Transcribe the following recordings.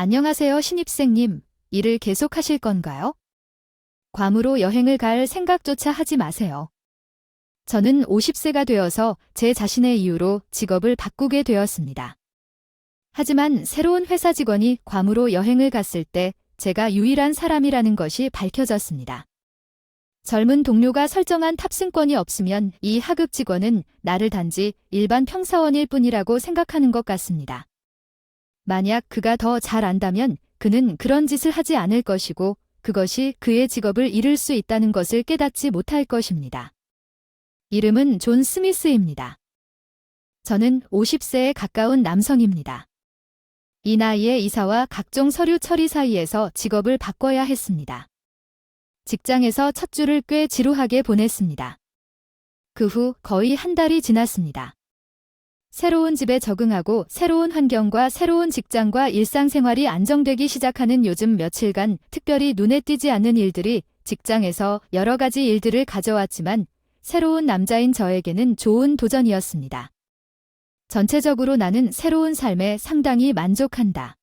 안녕하세요, 신입생님. 일을 계속하실 건가요? 괌으로 여행을 갈 생각조차 하지 마세요. 저는 50세가 되어서 제 자신의 이유로 직업을 바꾸게 되었습니다. 하지만 새로운 회사 직원이 괌으로 여행을 갔을 때 제가 유일한 사람이라는 것이 밝혀졌습니다. 젊은 동료가 설정한 탑승권이 없으면 이 하급 직원은 나를 단지 일반 평사원일 뿐이라고 생각하는 것 같습니다. 만약 그가 더 잘 안다면 그는 그런 짓을 하지 않을 것이고 그것이 그의 직업을 잃을 수 있다는 것을 깨닫지 못할 것입니다. 이름은 존 스미스입니다. 저는 50세에 가까운 남성입니다. 이 나이에 이사와 각종 서류 처리 사이에서 직업을 바꿔야 했습니다. 직장에서 첫 주를 꽤 지루하게 보냈습니다. 그 후 거의 한 달이 지났습니다. 새로운 집에 적응하고 새로운 환경과 새로운 직장과 일상생활이 안정되기 시작하는 요즘 며칠간 특별히 눈에 띄지 않는 일들이 직장에서 여러 가지 일들을 가져왔지만 새로운 남자인 저에게는 좋은 도전이었습니다. 전체적으로 나는 새로운 삶에 상당히 만족한다.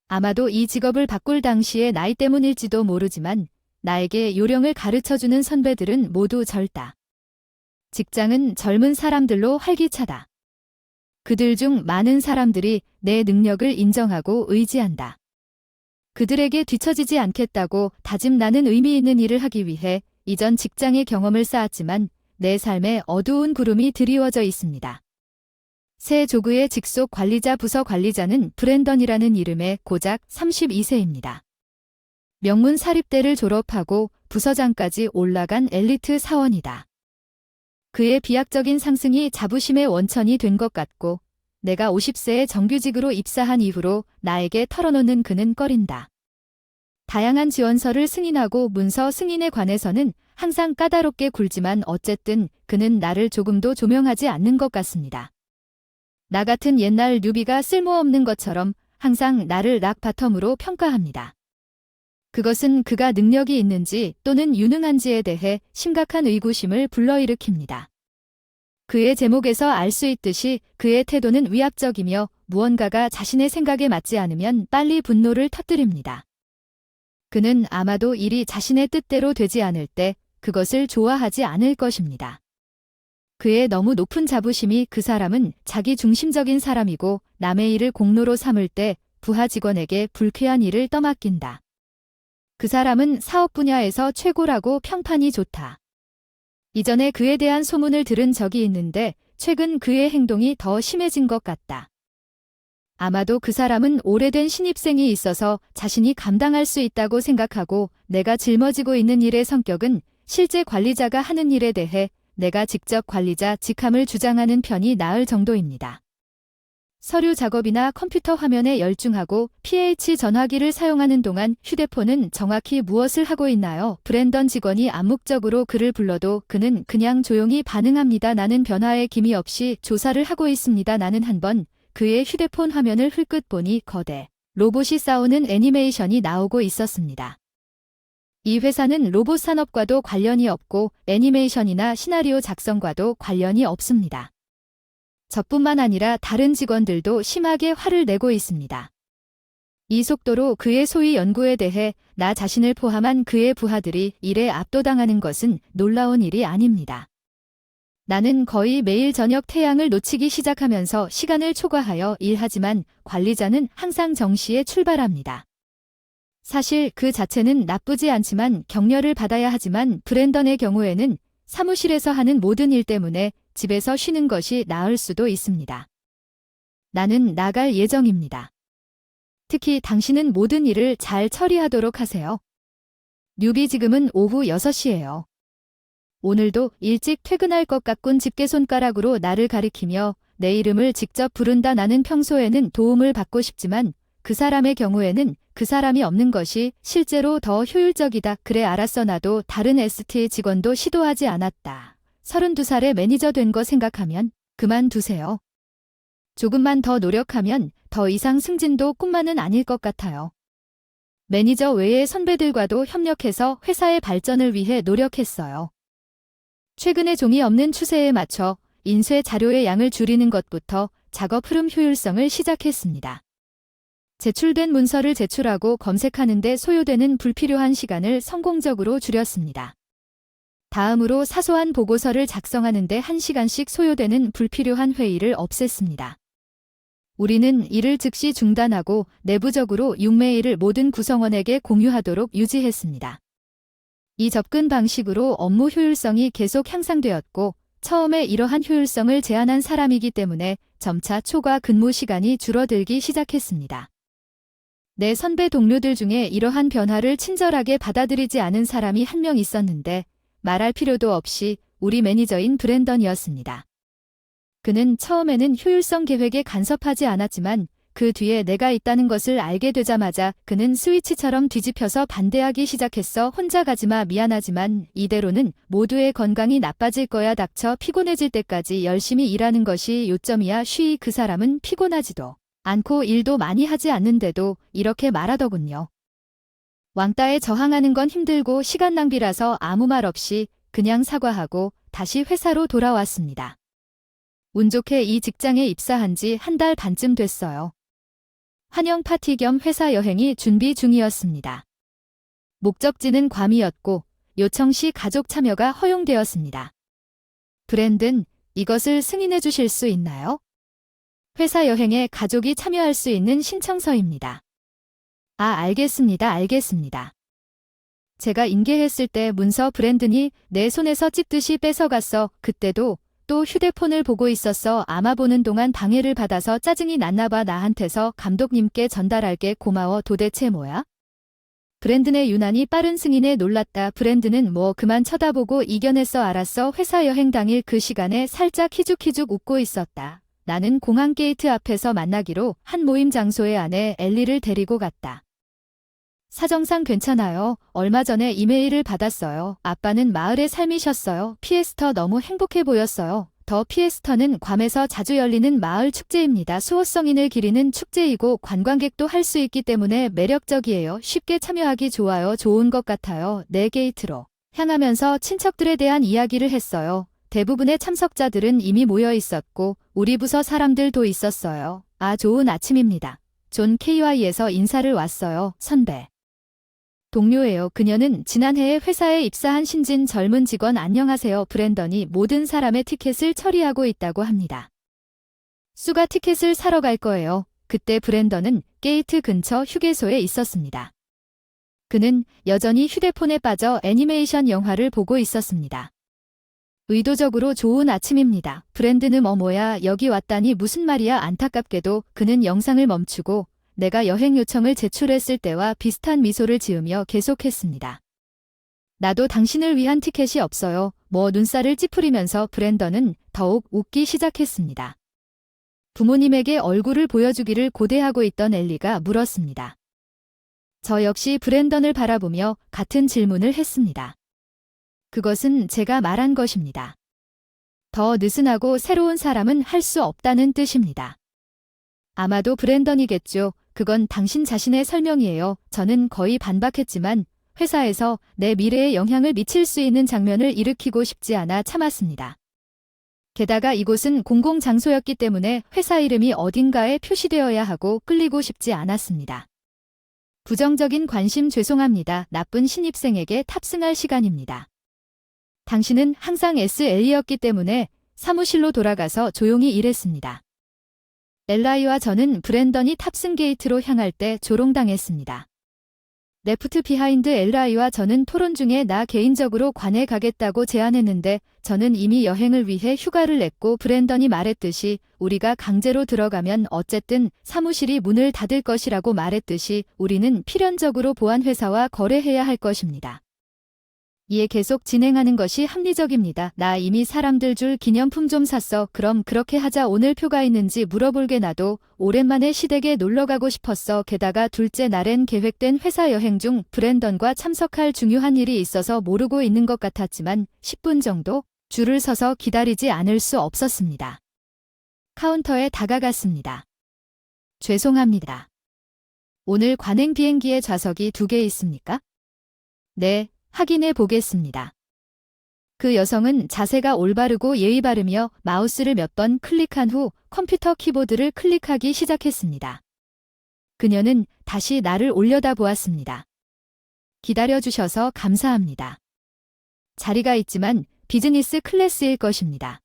아마도 이 직업을 바꿀 당시의 나이 때문일지도 모르지만 나에게 요령을 가르쳐주는 선배들은 모두 젊다. 직장은 젊은 사람들로 활기차다. 그들 중 많은 사람들이 내 능력을 인정하고 의지한다. 그들에게 뒤처지지 않겠다고 다짐 나는 의미 있는 일을 하기 위해 이전 직장의 경험을 쌓았지만 내 삶에 어두운 구름이 드리워져 있습니다. 새 조그의 직속 관리자 부서 관리자는 브랜던이라는 이름의 고작 32세입니다. 명문 사립대를 졸업하고 부서장까지 올라간 엘리트 사원이다. 그의 비약적인 상승이 자부심의 원천이 된 것 같고 내가 50세에 정규직으로 입사한 이후로 나에게 털어놓는 그는 꺼린다. 다양한 지원서를 승인하고 문서 승인에 관해서는 항상 까다롭게 굴지만 어쨌든 그는 나를 조금도 조명하지 않는 것 같습니다. 나 같은 옛날 뉴비가 쓸모없는 것처럼 항상 나를 락 바텀으로 평가합니다. 그것은 그가 능력이 있는지 또는 유능한지에 대해 심각한 의구심을 불러일으킵니다. 그의 제목에서 알 수 있듯이 그의 태도는 위압적이며 무언가가 자신의 생각에 맞지 않으면 빨리 분노를 터뜨립니다. 그는 아마도 일이 자신의 뜻대로 되지 않을 때 그것을 좋아하지 않을 것입니다. 그의 너무 높은 자부심이 그 사람은 자기 중심적인 사람이고 남의 일을 공로로 삼을 때 부하 직원에게 불쾌한 일을 떠맡긴다. 그 사람은 사업 분야에서 최고라고 평판이 좋다. 이전에 그에 대한 소문을 들은 적이 있는데 최근 그의 행동이 더 심해진 것 같다. 아마도 그 사람은 오래된 신입생이 있어서 자신이 감당할 수 있다고 생각하고 내가 짊어지고 있는 일의 성격은 실제 관리자가 하는 일에 대해 내가 직접 관리자 직함을 주장하는 편이 나을 정도입니다. 서류 작업이나 컴퓨터 화면에 열중하고 PH 전화기를 사용하는 동안 휴대폰은 정확히 무엇을 하고 있나요? 브랜던 직원이 암묵적으로 그를 불러도 그는 그냥 조용히 반응합니다. 나는 변화의 기미 없이 조사를 하고 있습니다. 나는 한번 그의 휴대폰 화면을 흘끗 보니 거대 로봇이 싸우는 애니메이션이 나오고 있었습니다. 이 회사는 로봇 산업과도 관련이 없고 애니메이션이나 시나리오 작성과도 관련이 없습니다. 저뿐만 아니라 다른 직원들도 심하게 화를 내고 있습니다. 이 속도로 그의 소위 연구에 대해 나 자신을 포함한 그의 부하들이 일에 압도당하는 것은 놀라운 일이 아닙니다. 나는 거의 매일 저녁 태양을 놓치기 시작하면서 시간을 초과하여 일하지만 관리자는 항상 정시에 출발합니다. 사실 그 자체는 나쁘지 않지만 격려를 받아야 하지만 브랜던의 경우에는 사무실에서 하는 모든 일 때문에 집에서 쉬는 것이 나을 수도 있습니다. 나는 나갈 예정입니다. 특히 당신은 모든 일을 잘 처리하도록 하세요. 뉴비 지금은 오후 6시예요. 오늘도 일찍 퇴근할 것 같군. 집게 손가락으로 나를 가리키며 내 이름을 직접 부른다. 나는 평소에는 도움을 받고 싶지만 그 사람의 경우에는 그 사람이 없는 것이 실제로 더 효율적이다. 그래 알았어. 나도 다른 ST 직원도 시도하지 않았다. 32살에 매니저 된 거 생각하면 그만두세요. 조금만 더 노력하면 더 이상 승진도 꿈만은 아닐 것 같아요. 매니저 외의 선배들과도 협력해서 회사의 발전을 위해 노력했어요. 최근에 종이 없는 추세에 맞춰 인쇄 자료의 양을 줄이는 것부터 작업 흐름 효율성을 시작했습니다. 제출된 문서를 제출하고 검색하는데 소요되는 불필요한 시간을 성공적으로 줄였습니다. 다음으로 사소한 보고서를 작성하는데 1시간씩 소요되는 불필요한 회의를 없앴습니다. 우리는 이를 즉시 중단하고 내부적으로 6메일을 모든 구성원에게 공유하도록 유지했습니다. 이 접근 방식으로 업무 효율성이 계속 향상되었고 처음에 이러한 효율성을 제안한 사람이기 때문에 점차 초과 근무 시간이 줄어들기 시작했습니다. 내 선배 동료들 중에 이러한 변화를 친절하게 받아들이지 않은 사람이 한 명 있었는데 말할 필요도 없이 우리 매니저인 브랜던이었습니다. 그는 처음에는 효율성 계획에 간섭하지 않았지만 그 뒤에 내가 있다는 것을 알게 되자마자 그는 스위치처럼 뒤집혀서 반대하기 시작했어. 혼자 가지마. 미안하지만 이대로는 모두의 건강이 나빠질 거야. 닥쳐. 피곤해질 때까지 열심히 일하는 것이 요점이야. 쉬. 그 사람은 피곤하지도 않고 일도 많이 하지 않는데도 이렇게 말하더군요. 왕따에 저항하는 건 힘들고 시간 낭비라서 아무 말 없이 그냥 사과하고 다시 회사로 돌아왔습니다. 운 좋게 이 직장에 입사한 지 1달 반쯤 됐어요. 환영 파티 겸 회사 여행이 준비 중이었습니다. 목적지는 괌이었고 요청 시 가족 참여가 허용되었습니다. 브랜든, 이것을 승인해 주실 수 있나요? 회사 여행에 가족이 참여할 수 있는 신청서입니다. 알겠습니다. 제가 인계했을 때 문서 브랜든이 내 손에서 찝듯이 뺏어갔어. 그때도 또 휴대폰을 보고 있었어. 아마 보는 동안 방해를 받아서 짜증이 났나 봐. 나한테서 감독님께 전달할게. 고마워. 도대체 뭐야? 브랜든의 유난히 빠른 승인에 놀랐다. 브랜든은 뭐 그만 쳐다보고 이겨냈어. 알았어. 회사 여행 당일 그 시간에 살짝 희죽희죽 웃고 있었다. 나는 공항 게이트 앞에서 만나기로 한 모임 장소에 아내 엘리를 데리고 갔다. 사정상 괜찮아요. 얼마 전에 이메일을 받았어요. 아빠는 마을에 삶이셨어요. 피에스터 너무 행복해 보였어요. 더 피에스터는 괌에서 자주 열리는 마을 축제입니다. 수호성인을 기리는 축제이고 관광객도 할 수 있기 때문에 매력적이에요. 쉽게 참여하기 좋아요. 좋은 것 같아요. 내 게이트로 향하면서 친척들에 대한 이야기를 했어요. 대부분의 참석자들은 이미 모여 있었고 우리 부서 사람들도 있었어요. 좋은 아침입니다. 존 KY에서 인사를 왔어요. 선배. 동료예요. 그녀는 지난해에 회사에 입사한 신진 젊은 직원. 안녕하세요. 브랜던이 모든 사람의 티켓을 처리하고 있다고 합니다. 수가 티켓을 사러 갈 거예요. 그때 브랜던은 게이트 근처 휴게소에 있었습니다. 그는 여전히 휴대폰에 빠져 애니메이션 영화를 보고 있었습니다. 의도적으로 좋은 아침입니다. 브랜든은 뭐야 여기 왔다니 무슨 말이야. 안타깝게도 그는 영상을 멈추고 내가 여행 요청을 제출했을 때와 비슷한 미소를 지으며 계속했습니다. 나도 당신을 위한 티켓이 없어요. 눈살을 찌푸리면서 브랜던은 더욱 웃기 시작했습니다. 부모님에게 얼굴을 보여주기를 고대하고 있던 엘리가 물었습니다. 저 역시 브랜던을 바라보며 같은 질문을 했습니다. 그것은 제가 말한 것입니다. 더 느슨하고 새로운 사람은 할 수 없다는 뜻입니다. 아마도 브랜던이겠죠. 그건 당신 자신의 설명이에요. 저는 거의 반박했지만 회사에서 내 미래에 영향을 미칠 수 있는 장면을 일으키고 싶지 않아 참았습니다. 게다가 이곳은 공공장소였기 때문에 회사 이름이 어딘가에 표시되어야 하고 끌리고 싶지 않았습니다. 부정적인 관심 죄송합니다. 나쁜 신입생에게 탑승할 시간입니다. 당신은 항상 SL이었기 때문에 사무실로 돌아가서 조용히 일했습니다. 엘라이와 저는 브랜던이 탑승 게이트로 향할 때 조롱당했습니다. 레프트 비하인드 엘라이와 저는 토론 중에 나 개인적으로 관에 가겠다고 제안했는데 저는 이미 여행을 위해 휴가를 냈고 브랜던이 말했듯이 우리가 강제로 들어가면 어쨌든 사무실이 문을 닫을 것이라고 말했듯이 우리는 필연적으로 보안회사와 거래해야 할 것입니다. 이에 계속 진행하는 것이 합리적입니다. 나 이미 사람들 줄 기념품 좀 샀어. 그럼 그렇게 하자. 오늘 표가 있는지 물어볼게. 나도 오랜만에 시댁에 놀러가고 싶었어. 게다가 둘째 날엔 계획된 회사 여행 중 브랜던과 참석할 중요한 일이 있어서 모르고 있는 것 같았지만 10분 정도 줄을 서서 기다리지 않을 수 없었습니다. 카운터에 다가갔습니다. 죄송합니다. 오늘 관행 비행기에 좌석이 2개 있습니까? 네. 확인해 보겠습니다. 그 여성은 자세가 올바르고 예의 바르며 마우스를 몇 번 클릭한 후 컴퓨터 키보드를 클릭하기 시작했습니다. 그녀는 다시 나를 올려다보았습니다. 기다려주셔서 감사합니다. 자리가 있지만 비즈니스 클래스일 것입니다.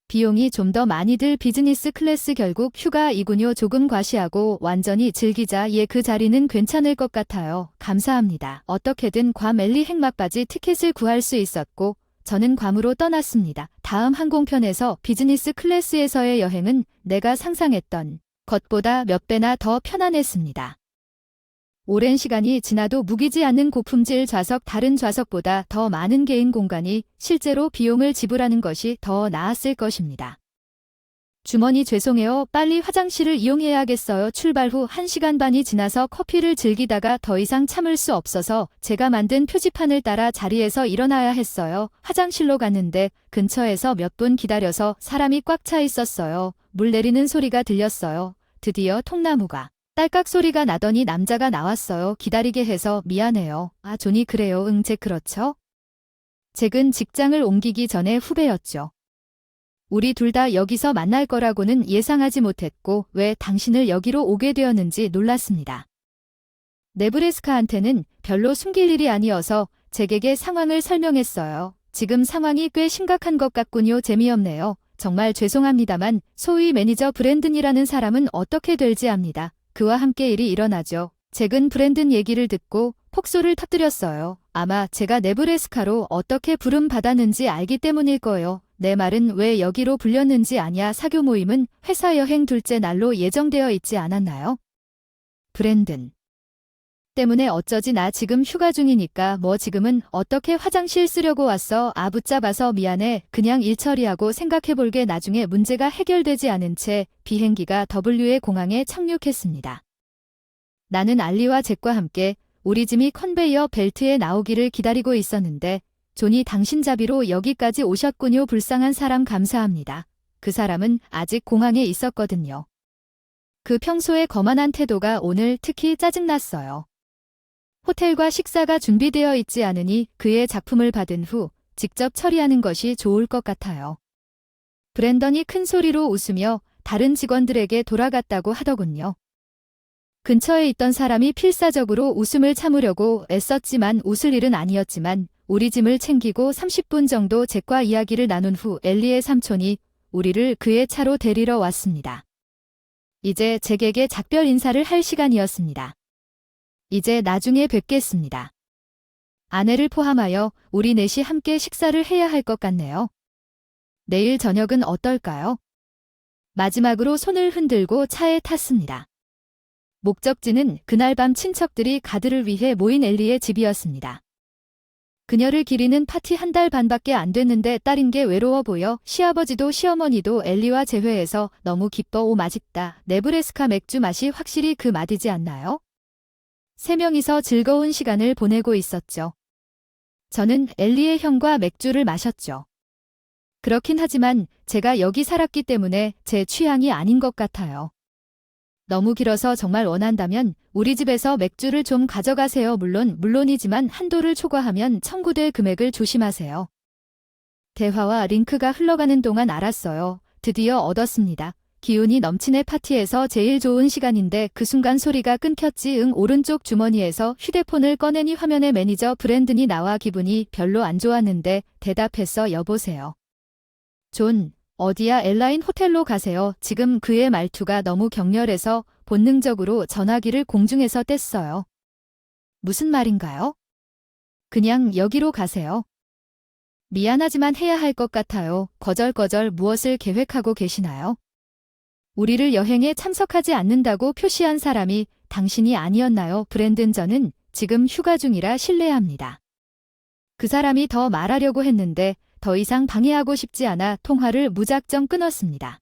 비용이 좀 더 많이 들 비즈니스 클래스 결국 휴가이군요. 조금 과시하고 완전히 즐기자. 예, 그 자리는 괜찮을 것 같아요. 감사합니다. 어떻게든 괌 엘리 핵막바지 티켓을 구할 수 있었고 저는 괌으로 떠났습니다. 다음 항공편에서 비즈니스 클래스에서의 여행은 내가 상상했던 것보다 몇 배나 더 편안했습니다. 오랜 시간이 지나도 무기지 않는 고품질 좌석, 다른 좌석보다 더 많은 개인 공간이 실제로 비용을 지불하는 것이 더 나았을 것입니다. 주머니 죄송해요. 빨리 화장실을 이용해야겠어요. 출발 후 1시간 반이 지나서 커피를 즐기다가 더 이상 참을 수 없어서 제가 만든 표지판을 따라 자리에서 일어나야 했어요. 화장실로 갔는데 근처에서 몇 분 기다려서 사람이 꽉 차 있었어요. 물 내리는 소리가 들렸어요. 드디어 통나무가 딸깍 소리가 나더니 남자가 나왔어요. 기다리게 해서 미안해요. 아, 존이 그래요. 응, 잭 그렇죠? 잭은 직장을 옮기기 전에 후배였죠. 우리 둘 다 여기서 만날 거라고는 예상하지 못했고 왜 당신을 여기로 오게 되었는지 놀랐습니다. 네브래스카한테는 별로 숨길 일이 아니어서 잭에게 상황을 설명했어요. 지금 상황이 꽤 심각한 것 같군요. 재미없네요. 정말 죄송합니다만 소위 매니저 브랜든이라는 사람은 어떻게 될지 압니다. 그와 함께 일이 일어나죠. 잭은 브랜든 얘기를 듣고 폭소를 터뜨렸어요. 아마 제가 네브래스카로 어떻게 부름받았는지 알기 때문일 거예요. 내 말은 왜 여기로 불렸는지 아냐. 사교 모임은 회사 여행 둘째 날로 예정되어 있지 않았나요? 브랜든 때문에 어쩌지. 나 지금 휴가 중이니까 뭐 지금은 어떻게 화장실 쓰려고 왔어. 아, 붙잡아서 미안해. 그냥 일 처리하고 생각해볼게. 나중에 문제가 해결되지 않은 채 비행기가 WA 공항에 착륙했습니다. 나는 알리와 잭과 함께 우리 짐이 컨베이어 벨트에 나오기를 기다리고 있었는데 존이 당신 자비로 여기까지 오셨군요. 불쌍한 사람 감사합니다. 그 사람은 아직 공항에 있었거든요. 그 평소의 거만한 태도가 오늘 특히 짜증났어요. 호텔과 식사가 준비되어 있지 않으니 그의 작품을 받은 후 직접 처리하는 것이 좋을 것 같아요. 브랜던이 큰 소리로 웃으며 다른 직원들에게 돌아갔다고 하더군요. 근처에 있던 사람이 필사적으로 웃음을 참으려고 애썼지만 웃을 일은 아니었지만 우리 짐을 챙기고 30분 정도 잭과 이야기를 나눈 후 엘리의 삼촌이 우리를 그의 차로 데리러 왔습니다. 이제 잭에게 작별 인사를 할 시간이었습니다. 이제 나중에 뵙겠습니다. 아내를 포함하여 우리 넷이 함께 식사를 해야 할 것 같네요. 내일 저녁은 어떨까요? 마지막으로 손을 흔들고 차에 탔습니다. 목적지는 그날 밤 친척들이 가드를 위해 모인 엘리의 집이었습니다. 그녀를 기리는 파티 1달 반밖에 안 됐는데 딸인 게 외로워 보여. 시아버지도 시어머니도 엘리와 재회해서 너무 기뻐. 오, 맛있다. 네브래스카 맥주 맛이 확실히 그 맛이지 않나요? 3명이서 즐거운 시간을 보내고 있었죠. 저는 엘리의 형과 맥주를 마셨죠. 그렇긴 하지만 제가 여기 살았기 때문에 제 취향이 아닌 것 같아요. 너무 길어서 정말 원한다면 우리 집에서 맥주를 좀 가져가세요. 물론이지만 한도를 초과하면 청구될 금액을 조심하세요. 대화와 링크가 흘러가는 동안 알았어요. 드디어 얻었습니다. 기운이 넘치는 파티에서 제일 좋은 시간인데 그 순간 소리가 끊겼지. 오른쪽 주머니에서 휴대폰을 꺼내니 화면에 매니저 브랜든이 나와 기분이 별로 안 좋았는데 대답했어. 여보세요. 존, 어디야? 엘라인 호텔로 가세요. 지금 그의 말투가 너무 격렬해서 본능적으로 전화기를 공중에서 뗐어요. 무슨 말인가요? 그냥 여기로 가세요. 미안하지만 해야 할 것 같아요. 거절거절. 무엇을 계획하고 계시나요? 우리를 여행에 참석하지 않는다고 표시한 사람이 당신이 아니었나요? 브랜든, 저는 지금 휴가 중이라 실례합니다. 그 사람이 더 말하려고 했는데 더 이상 방해하고 싶지 않아 통화를 무작정 끊었습니다.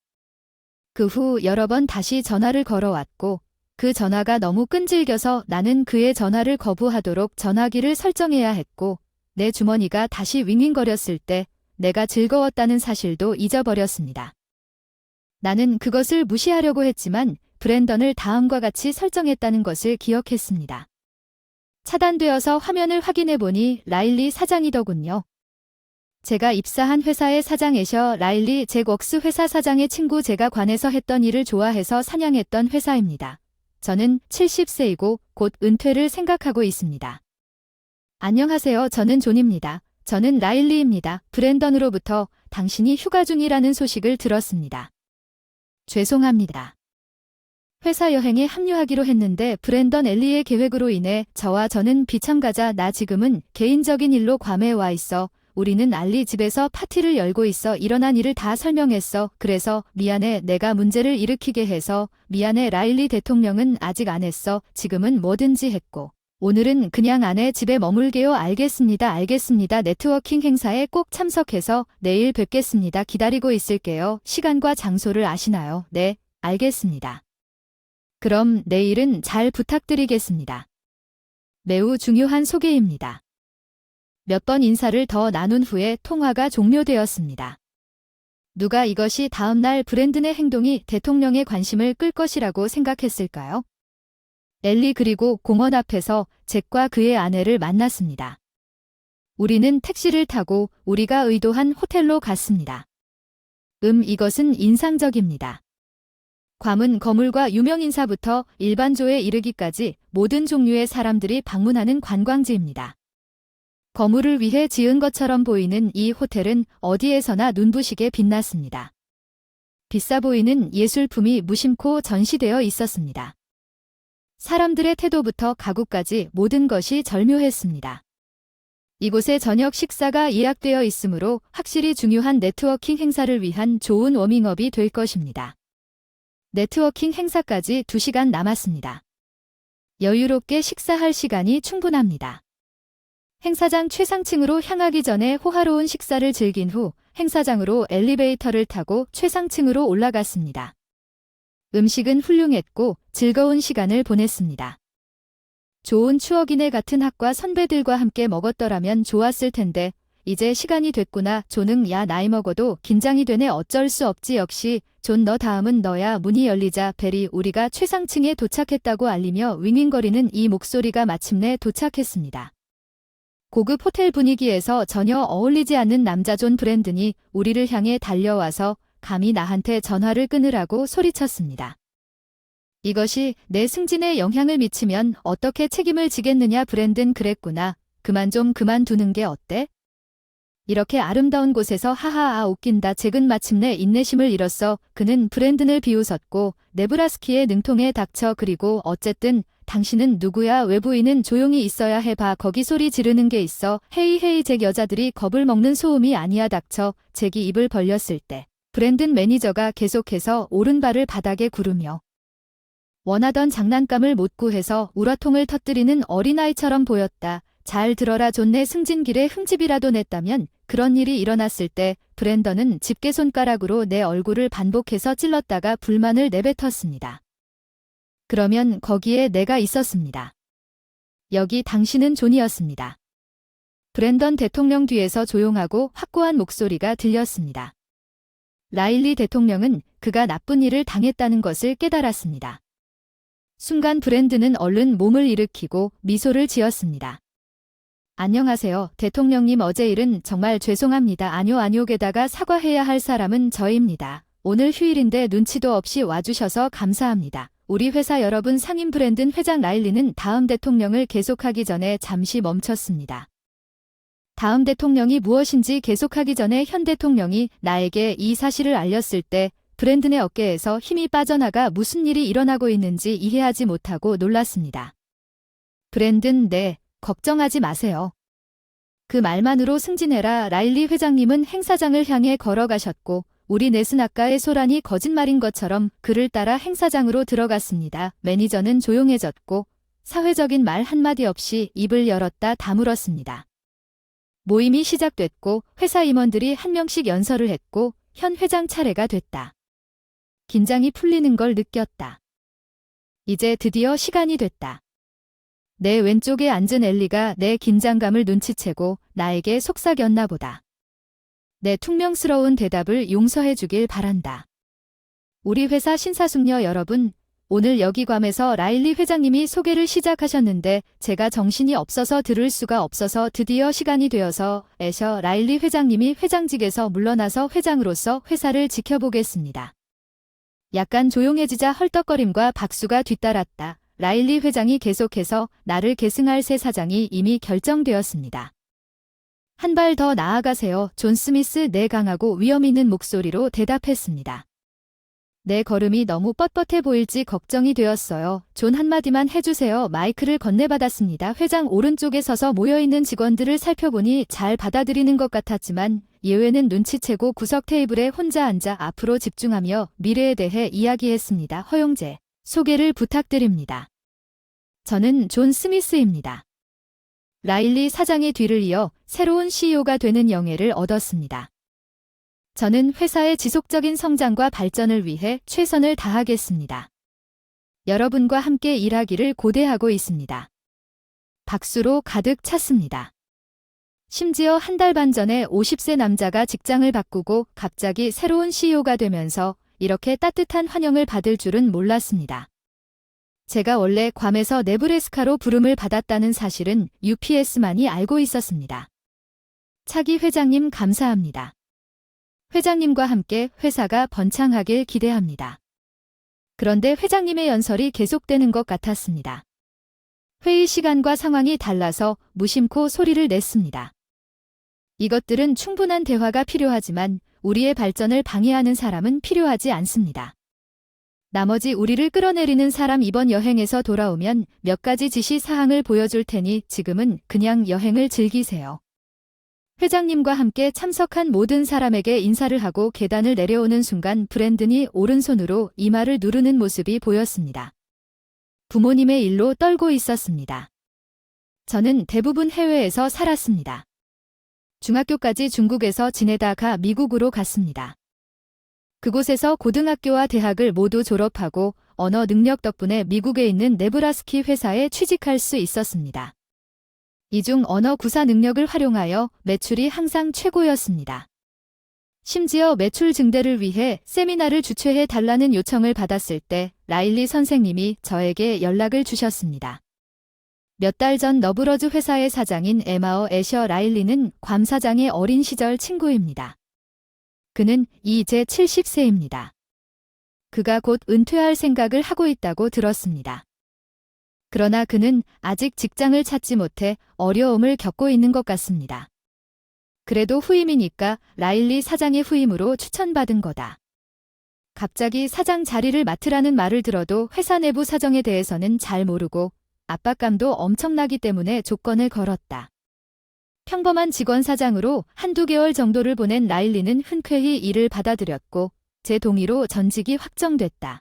그 후 여러 번 다시 전화를 걸어왔고 그 전화가 너무 끈질겨서 나는 그의 전화를 거부하도록 전화기를 설정해야 했고 내 주머니가 다시 윙윙거렸을 때 내가 즐거웠다는 사실도 잊어버렸습니다. 나는 그것을 무시하려고 했지만 브랜던을 다음과 같이 설정했다는 것을 기억했습니다. 차단되어서 화면을 확인해보니 라일리 사장이더군요. 제가 입사한 회사의 사장 애셔 라일리, 잭웍스 회사 사장의 친구. 제가 관에서 했던 일을 좋아해서 사냥했던 회사입니다. 저는 70세이고 곧 은퇴를 생각하고 있습니다. 안녕하세요. 저는 존입니다. 저는 라일리입니다. 브랜던으로부터 당신이 휴가 중이라는 소식을 들었습니다. 죄송합니다. 회사 여행에 합류하기로 했는데 브랜던 엘리의 계획으로 인해 저와 저는 비참가자 나 지금은 개인적인 일로 괌에 와 있어. 우리는 알리 집에서 파티를 열고 있어. 일어난 일을 다 설명했어. 그래서 미안해. 내가 문제를 일으키게 해서 미안해. 라일리 대통령은 아직 안 했어. 지금은 뭐든지 했고. 오늘은 그냥 아내 집에 머물게요. 알겠습니다. 알겠습니다. 네트워킹 행사에 꼭 참석해서 내일 뵙겠습니다. 기다리고 있을게요. 시간과 장소를 아시나요? 네, 알겠습니다. 그럼 내일은 잘 부탁드리겠습니다. 매우 중요한 소개입니다. 몇 번 인사를 더 나눈 후에 통화가 종료되었습니다. 누가 이것이 다음날 브랜든의 행동이 대통령의 관심을 끌 것이라고 생각했을까요? 엘리 그리고 공원 앞에서 잭과 그의 아내를 만났습니다. 우리는 택시를 타고 우리가 의도한 호텔로 갔습니다. 이것은 인상적입니다. 괌은 거물과 유명인사부터 일반조에 이르기까지 모든 종류의 사람들이 방문하는 관광지입니다. 거물을 위해 지은 것처럼 보이는 이 호텔은 어디에서나 눈부시게 빛났습니다. 비싸 보이는 예술품이 무심코 전시되어 있었습니다. 사람들의 태도부터 가구까지 모든 것이 절묘했습니다. 이곳에 저녁 식사가 예약되어 있으므로 확실히 중요한 네트워킹 행사를 위한 좋은 워밍업이 될 것입니다. 네트워킹 행사까지 2시간 남았습니다. 여유롭게 식사할 시간이 충분합니다. 행사장 최상층으로 향하기 전에 호화로운 식사를 즐긴 후 행사장으로 엘리베이터를 타고 최상층으로 올라갔습니다. 음식은 훌륭했고 즐거운 시간을 보냈습니다. 좋은 추억이네. 같은 학과 선배들과 함께 먹었더라면 좋았을 텐데 이제 시간이 됐구나. 존응 야 나이 먹어도 긴장이 되네. 어쩔 수 없지. 역시 존 너 다음은 너야. 문이 열리자 벨이 우리가 최상층에 도착했다고 알리며 윙윙거리는 이 목소리가 마침내 도착했습니다. 고급 호텔 분위기에서 전혀 어울리지 않는 남자 존 브랜든이 우리를 향해 달려와서 감히 나한테 전화를 끊으라고 소리쳤습니다. 이것이 내 승진에 영향을 미치면 어떻게 책임을 지겠느냐. 브랜든 그랬구나. 그만 좀 그만두는 게 어때? 이렇게 아름다운 곳에서 하하아 웃긴다. 잭은 마침내 인내심을 잃었어. 그는 브랜든을 비웃었고 네브라스키의 능통에 닥쳐. 그리고 어쨌든 당신은 누구야? 외부인은 조용히 있어야 해. 봐 거기 소리 지르는 게 있어. 헤이 헤이 잭 여자들이 겁을 먹는 소음이 아니야. 닥쳐. 잭이 입을 벌렸을 때 브랜든 매니저가 계속해서 오른발을 바닥에 구르며 원하던 장난감을 못 구해서 우라통을 터뜨리는 어린아이처럼 보였다. 잘 들어라 존. 내 승진길에 흠집이라도 냈다면 그런 일이 일어났을 때 브랜던은 집게손가락으로 내 얼굴을 반복해서 찔렀다가 불만을 내뱉었습니다. 그러면 거기에 내가 있었습니다. 여기 당신은 존이었습니다. 브랜던 대통령 뒤에서 조용하고 확고한 목소리가 들렸습니다. 라일리 대통령은 그가 나쁜 일을 당했다는 것을 깨달았습니다. 순간 브랜든은 얼른 몸을 일으키고 미소를 지었습니다. 안녕하세요, 대통령님. 어제 일은 정말 죄송합니다. 아뇨. 게다가 사과해야 할 사람은 저입니다. 오늘 휴일인데 눈치도 없이 와주셔서 감사합니다. 우리 회사 여러분. 상임 브랜든 회장 라일리는 다음 대통령을 계속하기 전에 잠시 멈췄습니다. 다음 대통령이 무엇인지 계속하기 전에 현 대통령이 나에게 이 사실을 알렸을 때 브랜든의 어깨에서 힘이 빠져나가 무슨 일이 일어나고 있는지 이해하지 못하고 놀랐습니다. 브랜든, 네, 걱정하지 마세요. 그 말만으로 승진해라. 라일리 회장님은 행사장을 향해 걸어가셨고 우리 넷은 아까의 소란이 거짓말인 것처럼 그를 따라 행사장으로 들어갔습니다. 매니저는 조용해졌고 사회적인 말 한마디 없이 입을 열었다 다물었습니다. 모임이 시작됐고 회사 임원들이 한 명씩 연설을 했고 현 회장 차례가 됐다. 긴장이 풀리는 걸 느꼈다. 이제 드디어 시간이 됐다. 내 왼쪽에 앉은 엘리가 내 긴장감을 눈치채고 나에게 속삭였나 보다. 내 퉁명스러운 대답을 용서해 주길 바란다. 우리 회사 신사숙녀 여러분, 오늘 여기 괌에서 라일리 회장님이 소개를 시작하셨는데 제가 정신이 없어서 들을 수가 없어서 드디어 시간이 되어서 애셔. 라일리 회장님이 회장직에서 물러나서 회장으로서 회사를 지켜보겠습니다. 약간 조용해지자 헐떡거림과 박수가 뒤따랐다. 라일리 회장이 계속해서 나를 계승할 새 사장이 이미 결정되었습니다. 한 발 더 나아가세요. 존 스미스 내 강하고 위험 있는 목소리로 대답했습니다. 내 걸음이 너무 뻣뻣해 보일지 걱정이 되었어요. 존 한마디만 해주세요. 마이크를 건네받았습니다. 회장 오른쪽에 서서 모여있는 직원들을 살펴보니 잘 받아들이는 것 같았지만 예외는 눈치채고 구석 테이블에 혼자 앉아 앞으로 집중하며 미래에 대해 이야기했습니다. 허용재, 소개를 부탁드립니다. 저는 존 스미스입니다. 라일리 사장의 뒤를 이어 새로운 CEO가 되는 영예를 얻었습니다. 저는 회사의 지속적인 성장과 발전을 위해 최선을 다하겠습니다. 여러분과 함께 일하기를 고대하고 있습니다. 박수로 가득 찼습니다. 심지어 한 달 반 전에 50세 남자가 직장을 바꾸고 갑자기 새로운 CEO가 되면서 이렇게 따뜻한 환영을 받을 줄은 몰랐습니다. 제가 원래 괌에서 네브래스카로 부름을 받았다는 사실은 UPS만이 알고 있었습니다. 차기 회장님 감사합니다. 회장님과 함께 회사가 번창하길 기대합니다. 그런데 회장님의 연설이 계속되는 것 같았습니다. 회의 시간과 상황이 달라서 무심코 소리를 냈습니다. 이것들은 충분한 대화가 필요하지만 우리의 발전을 방해하는 사람은 필요하지 않습니다. 나머지 우리를 끌어내리는 사람 이번 여행에서 돌아오면 몇 가지 지시 사항을 보여줄 테니 지금은 그냥 여행을 즐기세요. 회장님과 함께 참석한 모든 사람에게 인사를 하고 계단을 내려오는 순간 브랜든이 오른손으로 이마를 누르는 모습이 보였습니다. 부모님의 일로 떨고 있었습니다. 저는 대부분 해외에서 살았습니다. 중학교까지 중국에서 지내다가 미국으로 갔습니다. 그곳에서 고등학교와 대학을 모두 졸업하고 언어 능력 덕분에 미국에 있는 네브라스키 회사에 취직할 수 있었습니다. 이중 언어 구사 능력을 활용하여 매출이 항상 최고였습니다. 심지어 매출 증대를 위해 세미나를 주최해 달라는 요청을 받았을 때 라일리 선생님이 저에게 연락을 주셨습니다. 몇 달 전 너브러즈 회사의 사장인 에마어 애셔 라일리는 괌 사장의 어린 시절 친구입니다. 그는 이제 70세입니다. 그가 곧 은퇴할 생각을 하고 있다고 들었습니다. 그러나 그는 아직 직장을 찾지 못해 어려움을 겪고 있는 것 같습니다. 그래도 후임이니까 라일리 사장의 후임으로 추천받은 거다. 갑자기 사장 자리를 맡으라는 말을 들어도 회사 내부 사정에 대해서는 잘 모르고 압박감도 엄청나기 때문에 조건을 걸었다. 평범한 직원 사장으로 한두 개월 정도를 보낸 라일리는 흔쾌히 일을 받아들였고 제 동의로 전직이 확정됐다.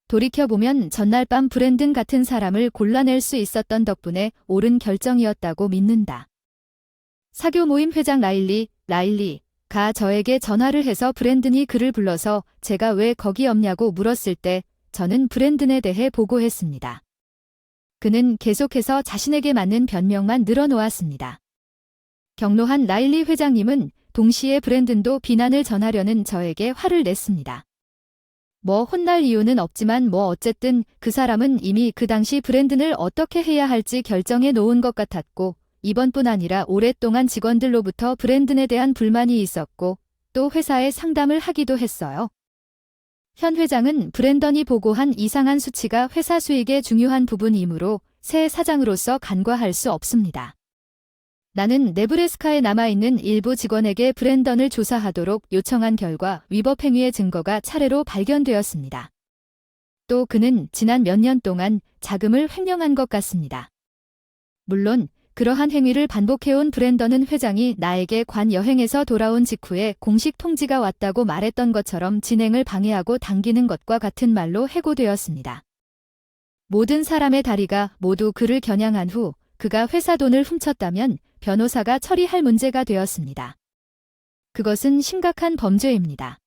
돌이켜보면 전날 밤 브랜든 같은 사람을 골라낼 수 있었던 덕분에 옳은 결정이었다고 믿는다. 사교 모임 회장 라일리가 저에게 전화를 해서 브랜든이 그를 불러서 제가 왜 거기 없냐고 물었을 때 저는 브랜든에 대해 보고했습니다. 그는 계속해서 자신에게 맞는 변명만 늘어놓았습니다. 격노한 라일리 회장님은 동시에 브랜든도 비난을 전하려는 저에게 화를 냈습니다. 뭐 혼날 이유는 없지만 뭐 어쨌든 그 사람은 이미 그 당시 브랜든을 어떻게 해야 할지 결정해 놓은 것 같았고 이번뿐 아니라 오랫동안 직원들로부터 브랜든에 대한 불만이 있었고 또 회사에 상담을 하기도 했어요. 현 회장은 브랜던이 보고한 이상한 수치가 회사 수익의 중요한 부분이므로 새 사장으로서 간과할 수 없습니다. 나는 네브래스카에 남아있는 일부 직원에게 브랜던을 조사하도록 요청한 결과 위법 행위의 증거가 차례로 발견되었습니다. 또 그는 지난 몇 년 동안 자금을 횡령한 것 같습니다. 물론 그러한 행위를 반복해온 브랜던은 회장이 나에게 관 여행에서 돌아온 직후에 공식 통지가 왔다고 말했던 것처럼 진행을 방해하고 당기는 것과 같은 말로 해고되었습니다. 모든 사람의 다리가 모두 그를 겨냥한 후 그가 회사 돈을 훔쳤다면 변호사가 처리할 문제가 되었습니다. 그것은 심각한 범죄입니다.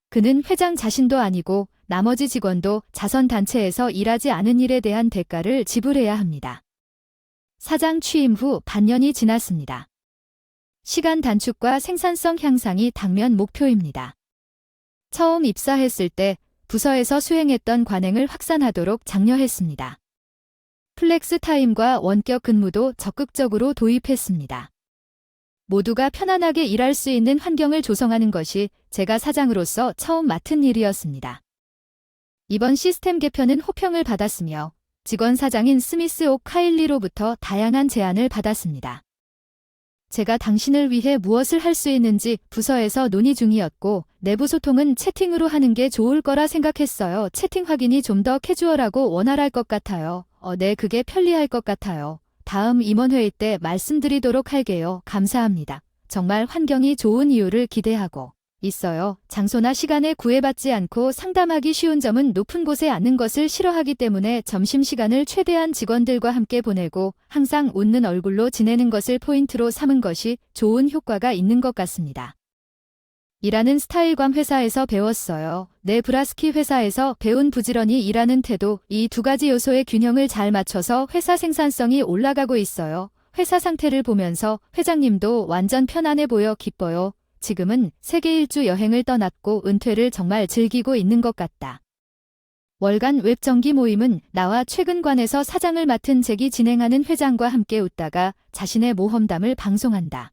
그는 회장 자신도 아니고 나머지 직원도 자선단체에서 일하지 않은 일에 대한 대가를 지불해야 합니다. 사장 취임 후 반년이 지났습니다. 시간 단축과 생산성 향상이 당면 목표입니다. 처음 입사했을 때 부서에서 수행했던 관행을 확산하도록 장려했습니다. 플렉스 타임과 원격 근무도 적극적으로 도입했습니다. 모두가 편안하게 일할 수 있는 환경을 조성하는 것이 제가 사장으로서 처음 맡은 일이었습니다. 이번 시스템 개편은 호평을 받았으며 직원 사장인 스미스 오카일리로부터 다양한 제안을 받았습니다. 제가 당신을 위해 무엇을 할 수 있는지 부서에서 논의 중이었고 내부 소통은 채팅으로 하는 게 좋을 거라 생각했어요. 채팅 확인이 좀 더 캐주얼하고 원활할 것 같아요. 네, 그게 편리할 것 같아요. 다음 임원회의 때 말씀드리도록 할게요. 감사합니다. 정말 환경이 좋은 이유를 기대하고 있어요. 장소나 시간에 구애받지 않고 상담하기 쉬운 점은 높은 곳에 앉는 것을 싫어하기 때문에 점심시간을 최대한 직원들과 함께 보내고 항상 웃는 얼굴로 지내는 것을 포인트로 삼은 것이 좋은 효과가 있는 것 같습니다. 일하는 스타일과 회사에서 배웠어요. 네브라스키 회사에서 배운 부지런히 일하는 태도, 이 두 가지 요소의 균형을 잘 맞춰서 회사 생산성이 올라가고 있어요. 회사 상태를 보면서 회장님도 완전 편안해 보여 기뻐요. 지금은 세계 일주 여행을 떠났고 은퇴를 정말 즐기고 있는 것 같다. 월간 웹정기 모임은 나와 최근관에서 사장을 맡은 잭이 진행하는 회장과 함께 웃다가 자신의 모험담을 방송한다.